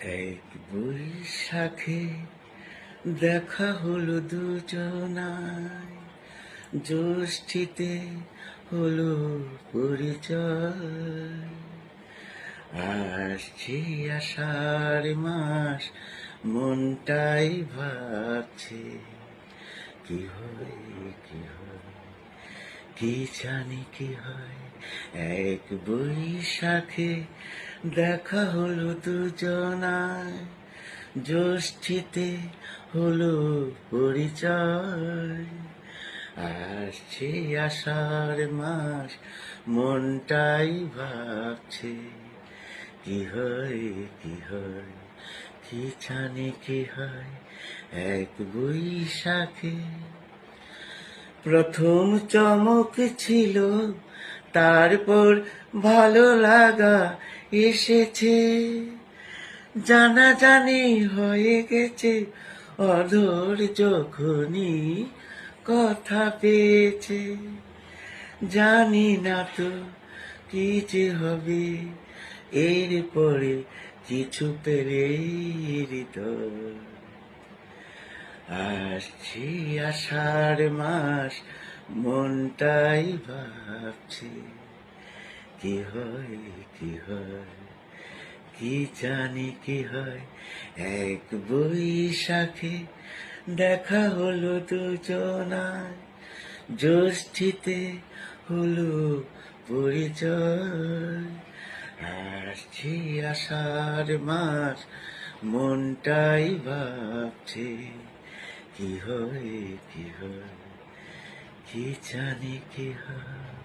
এক বৈশাখে দেখা হলো দুজনায়, জ্যৈষ্ঠীতে হলো পরিচয়। আসছি আষাঢ় মাস, মনটাই ভাবছে কি হয় কি হয়, কি জানি কি হয়। এক বৈশাখে দেখা হলো দুজনায়, জ্যৈষ্ঠীতে হলো পরিচয়। আসছে আষাঢ় মাস, মনটাই ভাবছে কি হয় কি হয়, কি জানি কি হয়। এক বৈশাখে প্রথম চমক ছিল, তারপর ভালো লাগা এসেছে, জানাজানি হয়ে গেছে অধর যখনই কথা পেয়েছে। জানি না তো কি যে হবে এরপরে, কিছু পেলেই হৃদয়। আসছি আষাঢ় মাস, মনটাই ভাবছে কি হয় কি হয়, কি জানি কি হয়। এক বৈশাখে দেখা হলো দুজনায়, জ্যৈষ্ঠীতে হলো পরিচয়। আসছি আষাঢ় মাস, মনটাই ভাবছে কি হয় কি হয়, কি জানি কি হয়।